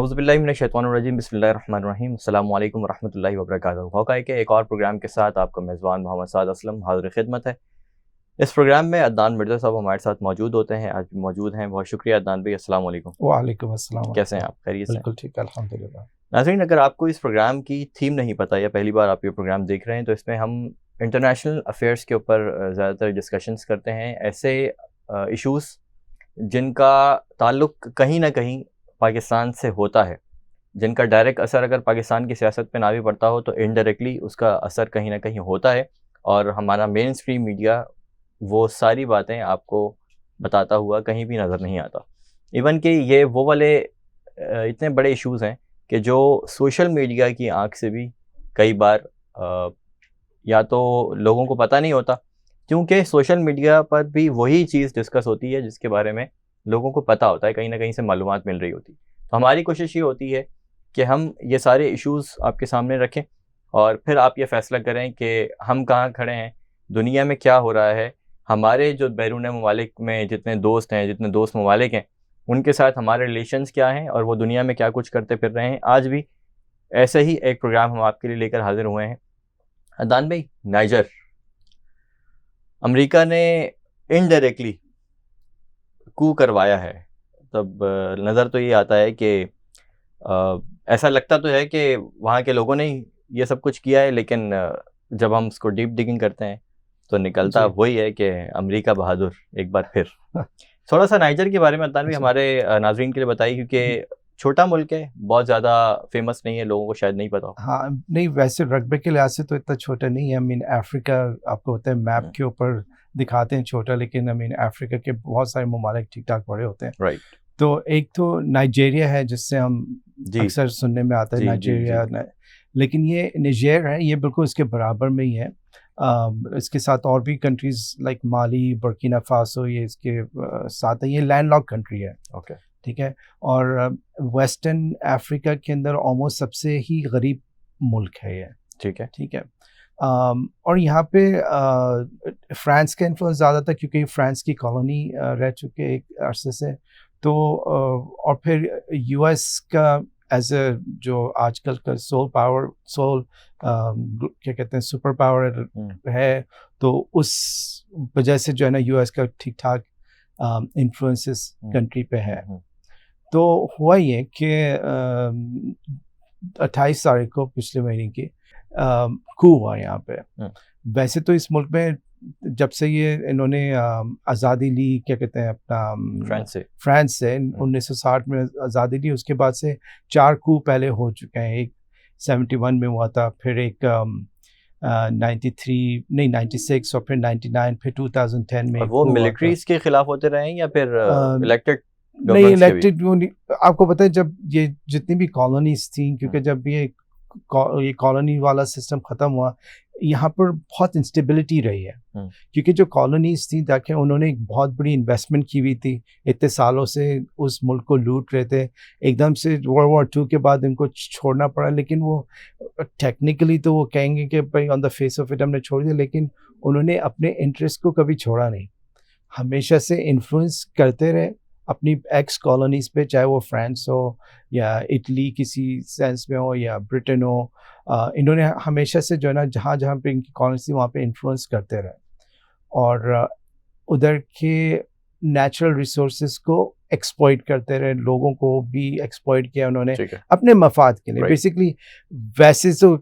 اعوذ باللہ من الشیطان الرجیم، بسم اللہ الرحمن الرحیم، السلام علیکم ورحمۃ اللہ وبرکاتہ۔ ہوکائی کے ایک اور پروگرام کے ساتھ آپ کا میزبان محمد سعد اسلم حاضر خدمت ہے۔ اس پروگرام میں عدنان مرزا صاحب ہمارے ساتھ موجود ہوتے ہیں، آج بھی موجود ہیں۔ بہت شکریہ عدنان بھائی، السلام علیکم۔ وعلیکم السلام۔ کیسے ہیں آپ؟ خیریت سے؟ بالکل ٹھیک، الحمدللہ۔ ناظرین، اگر آپ کو اس پروگرام کی تھیم نہیں پتہ یا پہلی بار آپ یہ پروگرام دیکھ رہے ہیں، تو اس میں ہم انٹرنیشنل افیئرس کے اوپر زیادہ تر ڈسکشنز کرتے ہیں، ایسے ایشوز جن کا تعلق کہیں نہ کہیں پاکستان سے ہوتا ہے، جن کا ڈائریکٹ اثر اگر پاکستان کی سیاست پہ نہ بھی پڑتا ہو تو انڈائریکٹلی اس کا اثر کہیں نہ کہیں ہوتا ہے، اور ہمارا مین اسٹریم میڈیا وہ ساری باتیں آپ کو بتاتا ہوا کہیں بھی نظر نہیں آتا۔ ایون کہ یہ وہ والے اتنے بڑے ایشوز ہیں کہ جو سوشل میڈیا کی آنکھ سے بھی کئی بار یا تو لوگوں کو پتہ نہیں ہوتا، کیونکہ سوشل میڈیا پر بھی وہی چیز ڈسکس ہوتی ہے جس کے بارے میں لوگوں کو پتہ ہوتا ہے، کہیں نہ کہیں سے معلومات مل رہی ہوتی۔ تو ہماری کوشش یہ ہوتی ہے کہ ہم یہ سارے ایشوز آپ کے سامنے رکھیں، اور پھر آپ یہ فیصلہ کریں کہ ہم کہاں کھڑے ہیں، دنیا میں کیا ہو رہا ہے، ہمارے جو بیرون ممالک میں جتنے دوست ہیں، جتنے دوست ممالک ہیں، ان کے ساتھ ہمارے ریلیشنز کیا ہیں، اور وہ دنیا میں کیا کچھ کرتے پھر رہے ہیں۔ آج بھی ایسے ہی ایک پروگرام ہم آپ کے لیے لے کر حاضر ہوئے ہیں۔ عدنان بھائی، نائجر، امریکہ نے انڈائریکٹلی کو کروایا ہے، تب نظر تو یہ آتا ہے کہ ایسا لگتا تو ہے کہ وہاں کے لوگوں نے یہ سب کچھ کیا ہے، لیکن جب ہم اس کو ڈیپ ڈگنگ کرتے ہیں تو نکلتا وہی ہے کہ امریکہ بہادر ایک بار پھر۔ تھوڑا سا نائجر کے بارے میں عدنان بھی ہمارے ناظرین کے لیے بتائیے، کیونکہ چھوٹا ملک ہے، بہت زیادہ فیمس نہیں ہے، لوگوں کو شاید نہیں پتا ہو۔ ہاں نہیں، ویسے رقبے کے لحاظ سے تو اتنا چھوٹا نہیں ہے۔ افریقہ آپ کو پتہ ہے میپ کے اوپر دکھاتے ہیں چھوٹا، لیکن افریقہ کے بہت سارے ممالک ٹھیک ٹھاک بڑے ہوتے ہیں۔ رائٹ۔ تو ایک تو نائجیریا ہے جس سے ہم اکثر سننے میں آتا ہے نائجیریا، لیکن یہ نیجر ہے، یہ بالکل اس کے برابر میں ہی ہے۔ اس کے ساتھ اور بھی کنٹریز لائک مالی، برکینا فاسو، یہ اس کے ساتھ ہے۔ یہ لینڈ لاک کنٹری ہے، اوکے، ٹھیک ہے، اور ویسٹرن افریقہ کے اندر آلموسٹ سب سے ہی غریب ملک ہے یہ، ٹھیک ہے، ٹھیک ہے۔ اور یہاں پہ فرانس کا انفلوئنس زیادہ تھا، کیونکہ فرانس کی کالونی رہ چکے ایک عرصے سے، تو اور پھر یو ایس کا ایز اے جو آج کل کا کیا کہتے ہیں سپر پاور ہے، تو اس وجہ سے جو ہے نا یو ایس کا ٹھیک ٹھاک انفلوئنسز کنٹری پہ ہے۔ تو ہوا یہ کہ 28 تاریخ کو پچھلے مہینے کی کو ہوا یہاں پہ۔ ویسے تو اس ملک میں جب سے یہ انہوں نے آزادی لی، کیا کہتے ہیں اپنا فرانس سے 1960 میں آزادی لی، اس کے بعد سے 4 کو پہلے ہو چکے ہیں۔ ایک 71 میں ہوا تھا، پھر ایک 96 اور پھر 99، پھر 2010 میں۔ وہ ملٹریز کے خلاف ہوتے رہے ہیں یا پھر الیکٹڈ؟ نہیں، الیکٹڈ آپ کو پتہ ہے جب یہ جتنی بھی کالونیز تھیں، کیونکہ جب یہ کالونی والا سسٹم ختم ہوا، یہاں پر بہت انسٹیبلٹی رہی ہے، کیونکہ جو کالونیز تھیں دیکھیں انہوں نے ایک بہت بڑی انویسٹمنٹ کی ہوئی تھی، اتنے سالوں سے اس ملک کو لوٹ رہے تھے، ایک دم سے World War II کے بعد ان کو چھوڑنا پڑا۔ لیکن وہ ٹیکنیکلی تو وہ کہیں گے کہ بھائی آن دا فیس آف اٹ ہم نے چھوڑ دیا، لیکن انہوں نے اپنے انٹرسٹ کو کبھی چھوڑا نہیں، ہمیشہ سے انفلوئنس کرتے رہے اپنی ایکس کالونیز پہ، چاہے وہ فرانس ہو یا اٹلی کسی سینس میں ہو یا برٹن ہو۔ انہوں نے ہمیشہ سے جو ہے نا جہاں جہاں پہ ان کی کالونیز تھی وہاں پہ انفلوئنس کرتے رہے، اور ادھر کے نیچرل ریسورسز کو ایکسپلائٹ کرتے رہے، لوگوں کو بھی ایکسپلائٹ کیا انہوں نے اپنے مفاد کے لیے۔ بیسکلی ویسے تو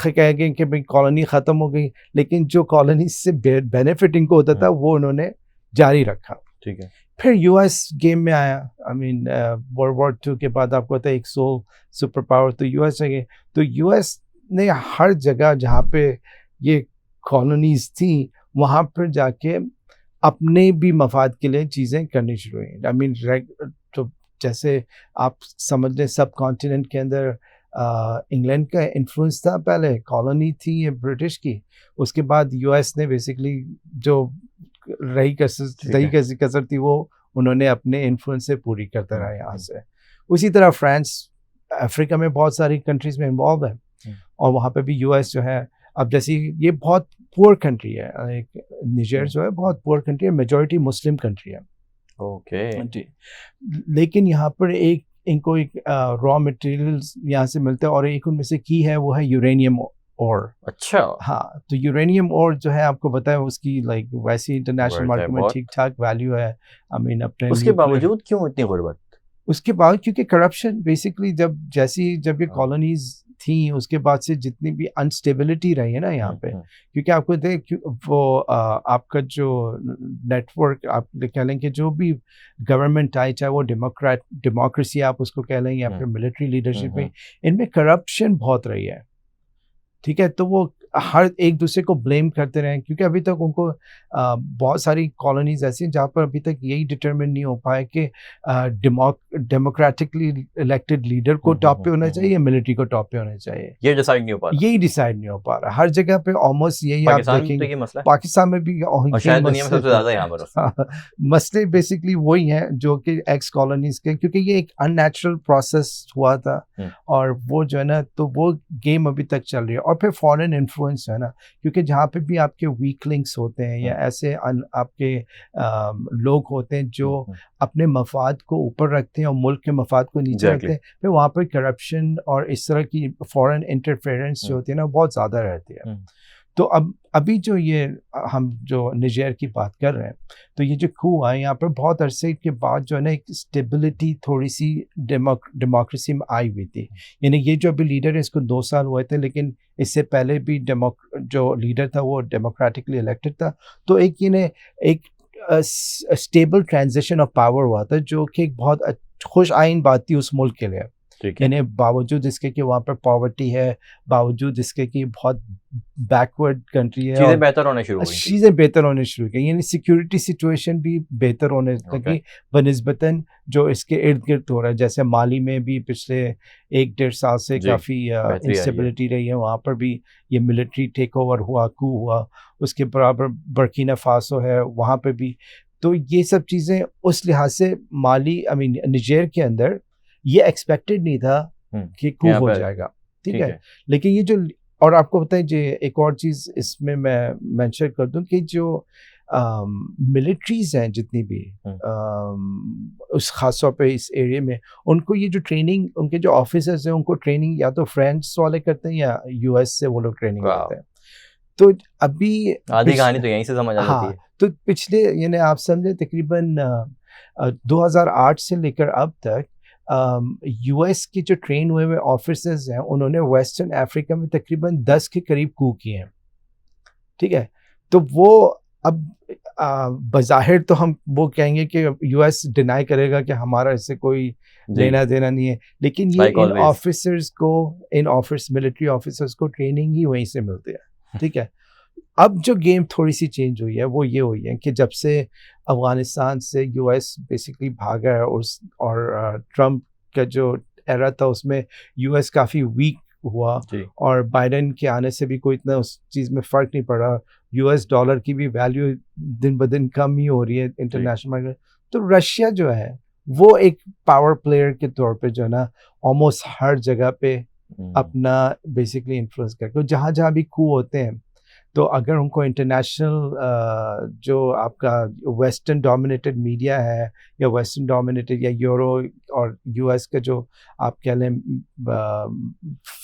کہہ گئے کہ بھائی کالونی ختم ہو گئی، لیکن جو کالونیز سے بینیفٹ ان کو ہوتا تھا وہ انہوں نے جاری رکھا، ٹھیک ہے۔ پھر یو ایس گیم میں آیا، World War II کے بعد آپ کو پتہ ہے ایک سپر پاور تو یو ایس ہے۔ تو یو ایس نے ہر جگہ جہاں پہ یہ کالونیز تھیں وہاں پر جا کے اپنے بھی مفاد کے لیے چیزیں کرنی شروع ہوئیں۔ تو جیسے آپ سمجھ لیں سب کانٹیننٹ کے اندر انگلینڈ کا انفلوئنس تھا، پہلے کالونی تھی یہ برٹش کی، اس کے بعد یو ایس نے بیسکلی جو رہی کسر تھی وہ انہوں نے اپنے انفلوئنس سے پوری کرتا رہا یہاں سے۔ اسی طرح فرانس افریقہ میں بہت ساری کنٹریز میں انوالو ہے، اور وہاں پہ بھی یو ایس جو ہے، اب جیسی یہ بہت پور کنٹری ہے، نیجر جو ہے بہت پور کنٹری ہے، میجورٹی مسلم کنٹری ہے، اوکے، لیکن یہاں پر ایک ان کو ایک را مٹیریلز یہاں سے ملتے ہیں اور ایک ان میں سے کی ہے وہ ہے یورینیم اور. اچھا ہاں تو یورینیم اور جو ہے آپ کو بتایا اس کی لائک ویسی انٹرنیشنل مارکیٹ میں ٹھیک ٹھاک ویلیو ہے. آئی مین اپنے اس کے باوجود کیوں اتنی غربت؟ اس کے بعد کیونکہ کرپشن بیسکلی جب یہ کالونیز تھیں اس کے بعد سے جتنی بھی انسٹیبلٹی رہی ہے نا یہاں پہ, کیونکہ آپ کو دیکھ وہ آپ کا جو نیٹ ورک آپ کہہ لیں کہ جو بھی گورنمنٹ آئی چاہے وہ ڈیموکریسی آپ اس کو کہہ لیں یا پھر ملٹری لیڈرشپ میں, ان میں کرپشن بہت رہی ہے. ٹھیک ہے, تو وہ ہر ایک دوسرے کو بلیم کرتے رہے کیونکہ ابھی تک ان کو بہت ساری کالونیز ایسی ہیں جہاں پر ابھی تک یہی ڈٹرمن نہیں ہو پایا کہ ڈیموکریٹکلی الیکٹڈ لیڈر کو ٹاپ پہ ہونا چاہیے یا ملٹری کو ٹاپ پہ ہونا چاہیے. یہ ڈیسائیڈ نہیں ہو پا رہا, یہی ڈیسائیڈ نہیں ہو پا رہا. ہر جگہ پہ آلموسٹ یہی آپ دیکھیں گے, پاکستان میں بھی مسئلے بیسکلی وہی ہیں جو کہ ایکس کالونیز کے, کیونکہ یہ ایک ان نیچرل پروسیس ہوا تھا اور وہ جو ہے نا تو وہ گیم ابھی تک چل رہی ہے. اور پھر فارن انفلوئنس ہے نا, کیونکہ جہاں پہ بھی آپ کے ویک لنکس ہوتے ہیں یا ایسے آپ کے لوگ ہوتے ہیں جو اپنے مفاد کو اوپر رکھتے ہیں اور ملک کے مفاد کو نیچے رکھتے ہیں, پھر وہاں پر کرپشن اور اس طرح کی فورن انٹرفیئرنس جو ہوتی ہے نا بہت زیادہ رہتی ہے. تو ابھی جو یہ ہم جو نجیر کی بات کر رہے ہیں, تو یہ جو کھو ہے یہاں پر بہت عرصے کے بعد جو ہے نا ایک اسٹیبلٹی تھوڑی سی ڈیموکریسی میں آئی ہوئی تھی. یعنی یہ جو ابھی لیڈر ہے اس کو 2 سال ہوئے تھے, لیکن اس سے پہلے بھی جو لیڈر تھا وہ ڈیموکریٹکلی الیکٹڈ تھا. تو ایک اسٹیبل ٹرانزیشن آف پاور ہوا تھا جو کہ ایک بہت خوش آئین بات تھی اس ملک کے لیے. یعنی باوجود اس کے کہ وہاں پر پاورٹی ہے, باوجود اس کے کہ بہت بیکورڈ کنٹری ہے, چیزیں بہتر ہونے شروع کی. یعنی سیکورٹی سچویشن بھی بہتر ہونے لگی بنسبتاً جو اس کے ارد گرد ہو رہا ہے. جیسے مالی میں بھی پچھلے 1-1.5 سال سے کافی انسٹیبلٹی رہی ہے, وہاں پر بھی یہ ملٹری ٹیک اوور ہوا, کو ہوا. اس کے برابر برکینا فاسو ہے, وہاں پہ بھی. تو یہ سب چیزیں اس لحاظ سے مالی نجیر کے اندر یہ ایکسپیکٹڈ نہیں تھا کہ کو ہو جائے گا. ٹھیک ہے, لیکن یہ جو اور آپ کو بتائیں جو ایک اور چیز اس میں مینشن کر دوں کہ جو ملٹریز ہیں جتنی بھی اس خاص طور پہ اس ایریا میں, ان کو یہ جو ٹریننگ ان کے جو آفیسرز ہیں ان کو ٹریننگ یا تو فرینچ والے کرتے ہیں یا US سے وہ لوگ ٹریننگ کرتے ہیں. تو ابھی آدھی کہانی تو یہیں سے سمجھ آ جاتی ہے. تو پچھلے یعنی آپ سمجھے تقریباً 2008 سے لے کر اب تک US کے جو ٹرین ہوئے ہوئے آفیسرز ہیں انہوں نے ویسٹرن افریقہ میں تقریباً 10 کے قریب کو کیے ہیں. ٹھیک ہے, تو وہ اب بظاہر تو ہم وہ کہیں گے کہ US ڈینائی کرے گا کہ ہمارا اس سے کوئی لینا دینا نہیں ہے, لیکن یہ ان آفیسرز کو ملٹری آفیسرز کو ٹریننگ ہی وہیں سے ملتی ہے. ٹھیک ہے, اب جو گیم تھوڑی سی چینج ہوئی ہے وہ یہ ہوئی ہے کہ جب سے افغانستان سے US بیسکلی بھاگا ہے اور ٹرمپ کا جو ایرا تھا اس میں US کافی ویک ہوا, اور بائیڈن کے آنے سے بھی کوئی اتنا اس چیز میں فرق نہیں پڑا. US ڈالر کی بھی ویلیو دن بدن کم ہی ہو رہی ہے انٹرنیشنل مارکیٹ. تو رشیا جو ہے وہ ایک پاور پلیئر کے طور پہ جو ہے نا آلموسٹ ہر جگہ پہ اپنا بیسکلی انفلوئنس کر کے جہاں جہاں بھی کو ہوتے ہیں, تو اگر ان کو انٹرنیشنل جو آپ کا ویسٹرن ڈومینیٹڈ میڈیا ہے یا ویسٹرن ڈومینیٹڈ یا یورو اور US کا جو آپ کہہ لیں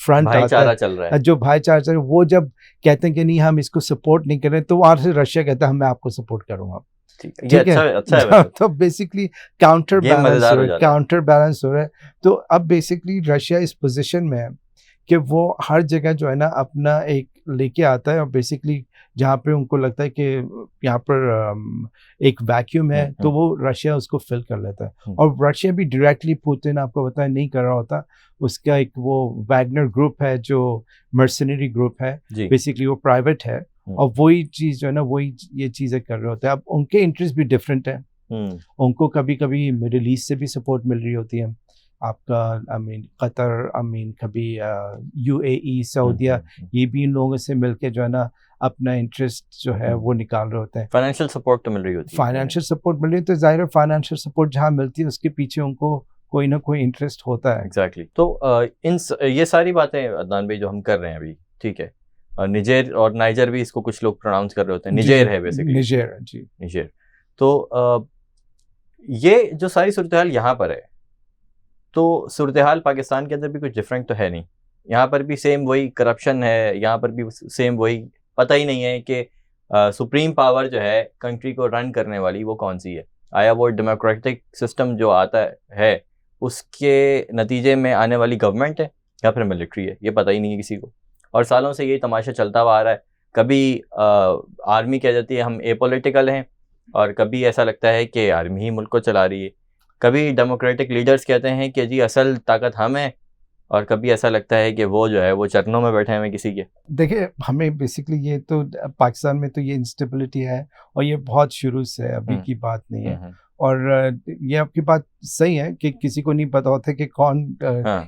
فرنٹ آتا ہے جو بھائی چارہ چل رہا ہے, وہ جب کہتے ہیں کہ نہیں ہم اس کو سپورٹ نہیں کر رہے, تو وہاں سے رشیا کہتا ہے میں آپ کو سپورٹ کروں گا. ٹھیک ہے, تو بیسکلی کاؤنٹر بیلنس ہو رہا ہے. تو اب بیسکلی رشیا اس پوزیشن میں ہے کہ وہ ہر جگہ جو ہے نا اپنا ایک لے کے آتا ہے, اور بیسکلی جہاں پہ ان کو لگتا ہے کہ یہاں پر ایک ویکیوم ہے تو وہ رشیا اس کو فل کر لیتا ہے. اور رشیا بھی ڈائریکٹلی پوتن آپ کو بتایا نہیں کر رہا ہوتا, اس کا ایک وہ ویگنر گروپ ہے جو مرسنری گروپ ہے, بیسکلی وہ پرائیویٹ ہے, اور وہی چیز جو ہے نا وہی یہ چیزیں کر رہے ہوتے ہیں. اب ان کے انٹرسٹ بھی ڈفرینٹ ہیں, ان کو کبھی کبھی مڈل ایسٹ سے بھی سپورٹ مل رہی ہوتی ہے, آپ کا قطر, کبھی UAE, سعودیہ, یہ بھی ان لوگوں سے مل کے جو ہے نا اپنا انٹرسٹ جو ہے وہ نکال رہے ہوتے ہیں. فائنینشیل سپورٹ تو مل رہی ہوتی ہے, فائنینشیل سپورٹ مل رہی ہے, تو ظاہر ہے فائنینشیل سپورٹ جہاں ملتی ہے اس کے پیچھے ان کو کوئی نہ کوئی انٹرسٹ ہوتا ہے. ایگزیکٹلی. تو یہ ساری باتیں عدنان بھائی جو ہم کر رہے ہیں ابھی, ٹھیک ہے, نجیر اور نائجر بھی اس کو کچھ لوگ پروناؤنس کر رہے ہوتے ہیں, نجیر ہے بیسکلی, نجیر. تو یہ جو ساری صورتحال یہاں پر ہے, تو صورتحال پاکستان کے اندر بھی کچھ ڈفرینٹ تو ہے نہیں. یہاں پر بھی سیم وہی کرپشن ہے, یہاں پر بھی سیم وہی, پتہ ہی نہیں ہے کہ سپریم پاور جو ہے کنٹری کو رن کرنے والی وہ کون سی ہے. آیا وہ ڈیموکریٹک سسٹم جو آتا ہے اس کے نتیجے میں آنے والی گورنمنٹ ہے یا پھر ملٹری ہے, یہ پتہ ہی نہیں ہے کسی کو. اور سالوں سے یہ تماشا چلتا ہوا آ رہا ہے. کبھی آرمی کہہ جاتی ہے ہم اے پولیٹیکل ہیں, اور کبھی ایسا لگتا ہے کہ آرمی ہی ملک کو چلا رہی ہے. کبھی ڈیموکریٹک لیڈرز کہتے ہیں کہ جی اصل طاقت ہم ہیں, اور کبھی ایسا لگتا ہے کہ وہ جو ہے وہ چرنوں میں بیٹھے ہوئے کسی کے. دیکھیں ہمیں بیسکلی یہ تو پاکستان میں تو یہ انسٹیبلٹی ہے, اور یہ بہت شروع سے ہے, ابھی کی بات نہیں ہے. اور یہ آپ کی بات صحیح ہے کہ کسی کو نہیں پتا ہوتا کہ کون,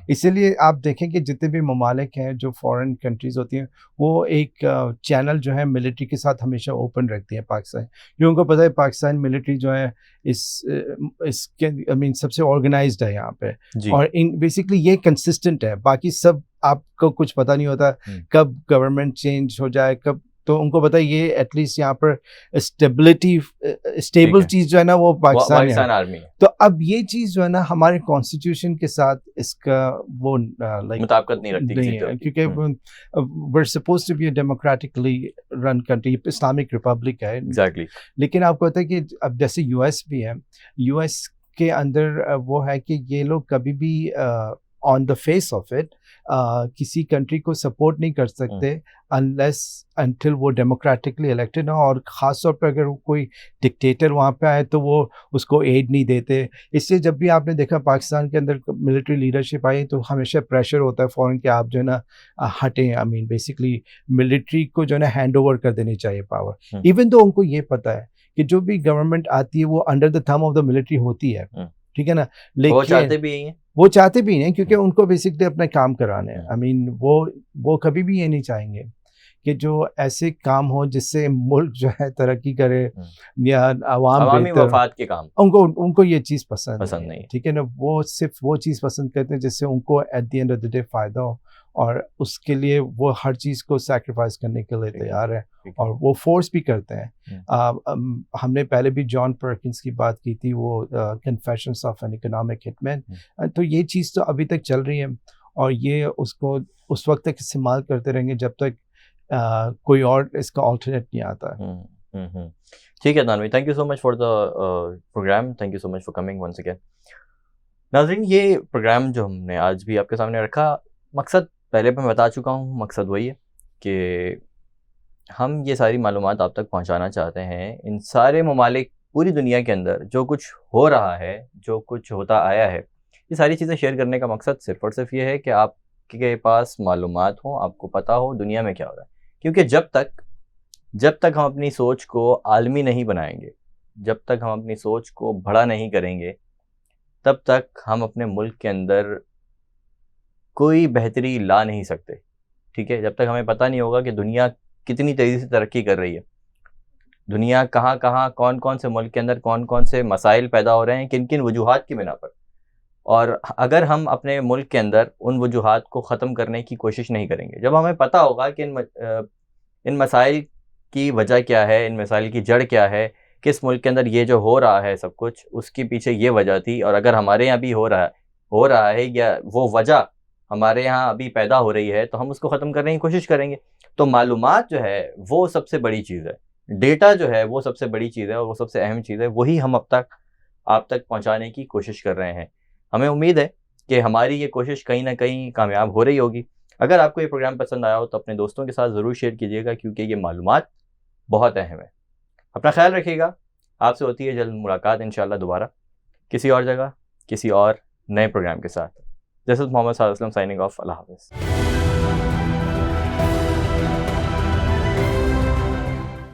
اسی لیے آپ دیکھیں کہ جتنے بھی ممالک ہیں جو فورن کنٹریز ہوتی ہیں وہ ایک چینل جو ہے ملٹری کے ساتھ ہمیشہ اوپن رکھتی ہیں پاکستان, کیونکہ ان کو پتہ ہے پاکستان ملٹری جو ہے اس کے آئی مین سب سے آرگنائزڈ ہے یہاں پہ, اور بیسکلی یہ کنسسٹنٹ ہے. باقی سب آپ کو کچھ پتہ نہیں ہوتا کب گورنمنٹ چینج ہو جائے کب, تو ان کو پتہ یہ ایٹ لیسٹ یہاں پر اسٹیبل چیز جو ہے نا وہ پاکستان آرمی ہے. تو اب یہ چیز جو ہے نا ہمارے کانسٹیٹیوشن کے ساتھ اس کا وہ مطابقت نہیں رکھتی ہے, کیونکہ we're supposed to be a democratically run country, Islamic republic ہے. ایگزیکٹلی. لیکن آپ کو پتہ ہے کہ اب جیسے یو ایس بھی ہے, یو ایس کے اندر وہ ہے کہ یہ لوگ کبھی بھی آن دا فیس آف اٹ کسی کنٹری کو سپورٹ نہیں کر سکتے انٹل وہ ڈیموکریٹکلی الیکٹڈ ہوں, اور خاص طور پہ اگر کوئی ڈکٹیٹر وہاں پہ آئے تو وہ اس کو ایڈ نہیں دیتے. اس لیے جب بھی آپ نے دیکھا پاکستان کے اندر ملٹری لیڈرشپ آئی تو ہمیشہ پریشر ہوتا ہے فوراً کہ آپ جو ہے نا ہٹیں. آئی مین بیسکلی ملٹری کو جو ہے نا ہینڈ اوور کر دینی چاہیے پاور, ایون تو ان کو یہ پتہ ہے کہ جو بھی گورنمنٹ آتی ہے وہ under the thumb of the military ہوتی ہے, ٹھیک ہے نا. لیکن وہ چاہتے بھی نہیں, کیونکہ ان کو بیسکلی اپنا کام کرانے ہیں. آئی مین وہ کبھی بھی یہ نہیں چاہیں گے کہ جو ایسے کام ہو جس سے ملک جو ہے ترقی کرے یا عوامی مفاد کے کام, ان کو یہ چیز پسند نہیں, ٹھیک ہے نا. وہ صرف وہ چیز پسند کرتے ہیں جس سے ان کو at the end of the day فائدہ ہو, اور اس کے لیے وہ ہر چیز کو سیکریفائس کرنے کے لیے تیار ہے, اور وہ فورس بھی کرتے ہیں. ہم نے پہلے بھی جان پرکنس کی بات کی تھی, وہ کنفیشنز آف این اکنامک ہٹ مین, تو یہ چیز تو ابھی تک چل رہی ہے, اور یہ اس کو اس وقت تک استعمال کرتے رہیں گے جب تک کوئی اور اس کا آلٹرنیٹ نہیں آتا ہے. ٹھیک ہے دانوی, thank you so much for the programme, thank you so much for coming once again. ناظرین, یہ پروگرام جو ہم نے آج بھی آپ کے سامنے رکھا, مقصد پہلے میں بتا چکا ہوں, مقصد وہی ہے کہ ہم یہ ساری معلومات آپ تک پہنچانا چاہتے ہیں. ان سارے ممالک پوری دنیا کے اندر جو کچھ ہو رہا ہے, جو کچھ ہوتا آیا ہے, یہ ساری چیزیں شیئر کرنے کا مقصد صرف اور صرف یہ ہے کہ آپ کے پاس معلومات ہوں, آپ کو پتہ ہو دنیا میں کیا ہو رہا ہے. کیونکہ جب تک ہم اپنی سوچ کو عالمی نہیں بنائیں گے, جب تک ہم اپنی سوچ کو بڑا نہیں کریں گے, تب تک ہم اپنے ملک کے اندر کوئی بہتری لا نہیں سکتے. ٹھیک ہے, جب تک ہمیں پتہ نہیں ہوگا کہ دنیا کتنی تیزی سے ترقی کر رہی ہے, دنیا کہاں کہاں کون کون سے ملک کے اندر کون کون سے مسائل پیدا ہو رہے ہیں, کن کن وجوہات کی بنا پر, اور اگر ہم اپنے ملک کے اندر ان وجوہات کو ختم کرنے کی کوشش نہیں کریں گے, جب ہمیں پتہ ہوگا کہ ان مسائل کی وجہ کیا ہے, ان مسائل کی جڑ کیا ہے, کس ملک کے اندر یہ جو ہو رہا ہے سب کچھ اس کے پیچھے یہ وجہ تھی, اور اگر ہمارے یہاں بھی ہو رہا ہے یا وہ وجہ ہمارے یہاں ابھی پیدا ہو رہی ہے, تو ہم اس کو ختم کرنے کی کوشش کریں گے. تو معلومات جو ہے وہ سب سے بڑی چیز ہے, ڈیٹا جو ہے وہ سب سے بڑی چیز ہے, اور وہ سب سے اہم چیز ہے, وہی ہم اب تک آپ تک پہنچانے کی کوشش کر رہے ہیں. ہمیں امید ہے کہ ہماری یہ کوشش کہیں نہ کہیں کامیاب ہو رہی ہوگی. اگر آپ کو یہ پروگرام پسند آیا ہو تو اپنے دوستوں کے ساتھ ضرور شیئر کیجیے گا, کیونکہ یہ معلومات بہت اہم ہے. اپنا خیال رکھیے گا, آپ سے ہوتی ہے جلد ملاقات انشاءاللہ دوبارہ کسی اور جگہ کسی اور نئے پروگرام کے ساتھ. جیسے محمد صلی اللہ علیہ وسلم سائننگ آف. اللہ حافظ.